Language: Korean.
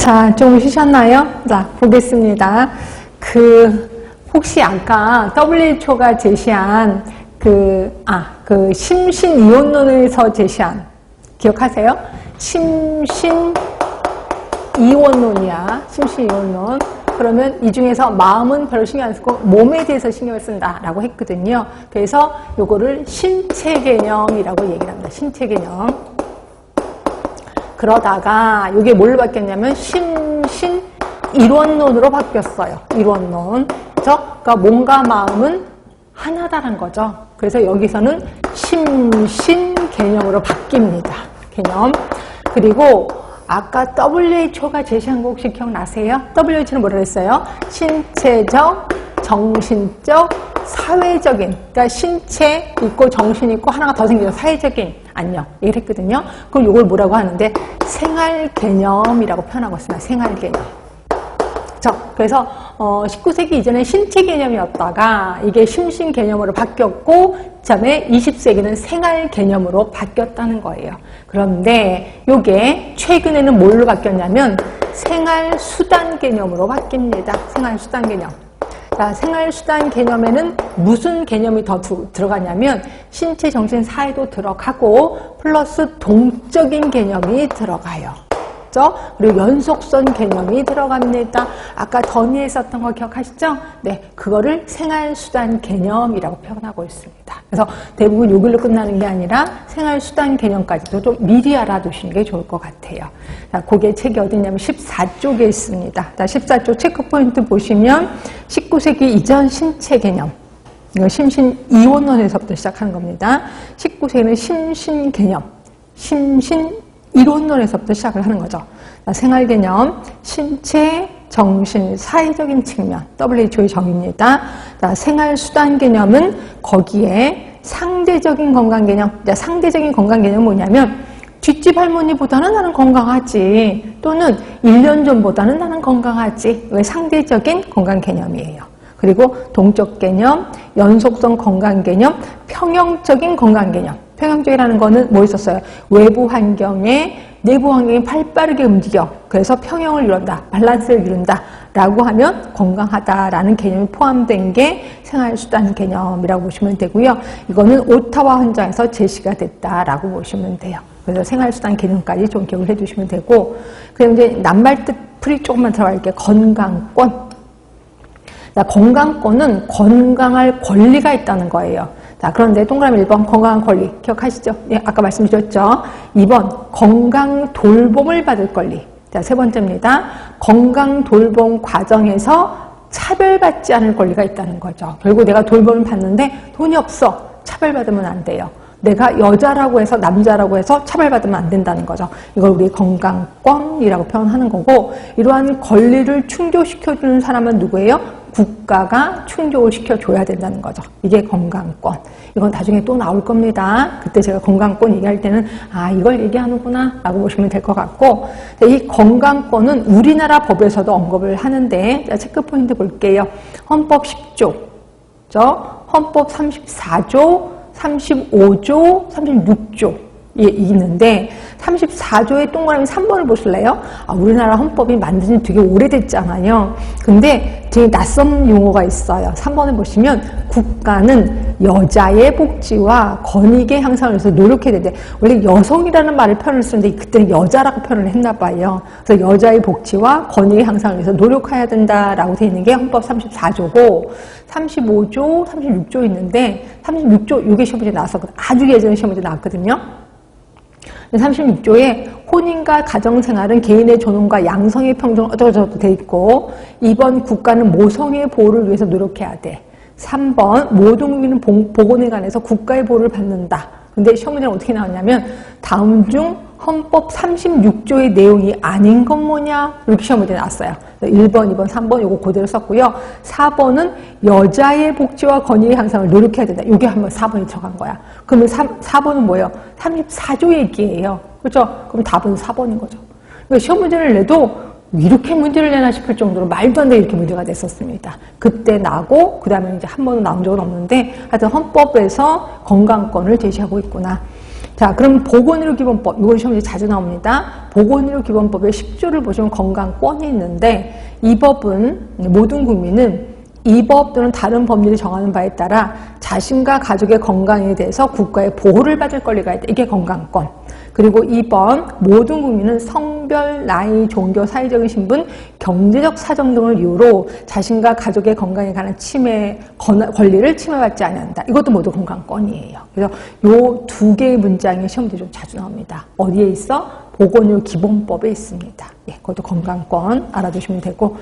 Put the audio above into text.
자, 좀 쉬셨나요? 자, 보겠습니다. 혹시 아까 WHO가 제시한 심신이원론에서 제시한, 기억하세요? 심신이원론이야. 심신이원론. 그러면 이 중에서 마음은 별로 신경 안 쓰고 몸에 대해서 신경을 쓴다라고 했거든요. 그래서 요거를 신체 개념이라고 얘기를 합니다. 신체 개념. 그러다가 이게 뭘로 바뀌었냐면 심신일원론으로 바뀌었어요. 일원론. 그러니까 몸과 마음은 하나다란 거죠. 그래서 여기서는 심신 개념으로 바뀝니다. 개념. 그리고 아까 WHO가 제시한 거 혹시 기억나세요? WHO는 뭐라 그랬어요? 신체적, 정신적, 사회적인, 그러니까 신체 있고 정신 있고 하나가 더 생겨서 사회적인 안녕 얘기를 했거든요. 그럼 이걸 뭐라고 하는데 생활 개념이라고 표현하고 있습니다. 생활 개념. 그래서 19세기 이전에 신체 개념이었다가 이게 심신 개념으로 바뀌었고 그다음에 20세기는 생활 개념으로 바뀌었다는 거예요. 그런데 이게 최근에는 뭘로 바뀌었냐면 생활 수단 개념으로 바뀝니다. 생활 수단 개념. 자, 생활수단 개념에는 무슨 개념이 더 들어가냐면 신체, 정신, 사회도 들어가고 플러스 동적인 개념이 들어가요. 그렇죠? 그리고 연속선 개념이 들어갑니다. 아까 던의했었던 거 기억하시죠? 네, 그거를 생활수단 개념이라고 표현하고 있습니다. 그래서 대부분 요걸로 끝나는 게 아니라 생활수단 개념까지도 좀 미리 알아두시는 게 좋을 것 같아요. 자, 그게 책이 어디냐면 14쪽에 있습니다. 자, 14쪽 체크포인트 보시면 19세기 이전 신체 개념. 이거 심신이원론에서부터 시작하는 겁니다. 19세기는 심신 개념, 심신이론론에서부터 시작을 하는 거죠. 생활 개념, 신체, 정신, 사회적인 측면, WHO의 정의입니다. 생활 수단 개념은 거기에 상대적인 건강 개념, 상대적인 건강 개념은 뭐냐면 뒷집 할머니보다는 나는 건강하지, 또는 1년 전보다는 나는 건강하지. 이게 상대적인 건강 개념이에요. 그리고 동적 개념, 연속성 건강 개념, 평형적인 건강 개념. 평형적이라는 거는 뭐 있었어요? 외부 환경에 내부 환경이 발빠르게 움직여. 그래서 평형을 이룬다, 밸런스를 이룬다 라고 하면 건강하다라는 개념이 포함된 게 생활수단 개념이라고 보시면 되고요. 이거는 오타와 헌장에서 제시가 됐다라고 보시면 돼요. 그래서 생활수단 개념까지 좀 기억을 해두시면 되고, 그럼 이제 낱말뜻풀이 조금만 들어갈게요. 건강권. 자, 건강권은 건강할 권리가 있다는 거예요. 자, 그런데 동그라미 1번 건강한 권리 기억하시죠? 예, 아까 말씀드렸죠? 2번 건강 돌봄을 받을 권리. 자, 세 번째입니다. 건강 돌봄 과정에서 차별받지 않을 권리가 있다는 거죠. 결국 내가 돌봄을 받는데 돈이 없어. 차별받으면 안 돼요. 내가 여자라고 해서 남자라고 해서 차별받으면 안 된다는 거죠. 이걸 우리 건강권이라고 표현하는 거고, 이러한 권리를 충족시켜주는 사람은 누구예요? 국가가 충족을 시켜줘야 된다는 거죠. 이게 건강권. 이건 나중에 또 나올 겁니다. 그때 제가 건강권 얘기할 때는 이걸 얘기하는구나 라고 보시면 될 것 같고, 이 건강권은 우리나라 법에서도 언급을 하는데, 체크포인트 볼게요. 헌법 10조, 헌법 34조, 35조, 36조 있는데 34조의 동그라미 3번을 보실래요? 우리나라 헌법이 만든 지 되게 오래됐잖아요. 근데 되게 낯선 용어가 있어요. 3번을 보시면 국가는 여자의 복지와 권익의 향상을 위해서 노력해야 되는데, 원래 여성이라는 말을 표현을 쓰는데 그때는 여자라고 표현을 했나 봐요. 그래서 여자의 복지와 권익의 향상을 위해서 노력해야 된다라고 되어 있는 게 헌법 34조고, 35조, 36조 있는데 36조 이게 시험 문제 나왔었거든요. 아주 예전에 시험 문제 나왔거든요. 36조에 혼인과 가정생활은 개인의 존엄과 양성의 평등을 어쩌고저쩌고 돼 있고, 2번 국가는 모성의 보호를 위해서 노력해야 돼. 3번 모든 국민은 보건에 관해서 국가의 보호를 받는다. 근데 시험 문제는 어떻게 나왔냐면 다음 중 헌법 36조의 내용이 아닌 건 뭐냐? 이렇게 시험 문제 나왔어요. 1번, 2번, 3번 요거 그대로 썼고요. 4번은 여자의 복지와 권익의 향상을 노력해야 된다. 요게 한번 4번이 들어간 거야. 그러면 4번은 뭐예요? 34조 얘기예요. 그렇죠? 그럼 답은 4번인 거죠. 그러니까 시험 문제를 내도 이렇게 문제를 내나 싶을 정도로 말도 안 되게 이렇게 문제가 됐었습니다. 그때 나고 그다음에 이제 한 번도 나온 적은 없는데, 하여튼 헌법에서 건강권을 제시하고 있구나. 자, 그럼 보건의료기본법, 이건 시험에 자주 나옵니다. 보건의료기본법의 10조를 보시면 건강권이 있는데, 이 법은 모든 국민은 이 법 또는 다른 법률이 정하는 바에 따라 자신과 가족의 건강에 대해서 국가의 보호를 받을 권리가 있다. 이게 건강권. 그리고 2번, 모든 국민은 성별, 나이, 종교, 사회적인 신분, 경제적 사정 등을 이유로 자신과 가족의 건강에 관한 권리를 침해받지 않는다. 이것도 모두 건강권이에요. 그래서 요 두 개의 문장이 시험도 좀 자주 나옵니다. 어디에 있어? 보건의료 기본법에 있습니다. 예, 그것도 건강권 알아두시면 되고.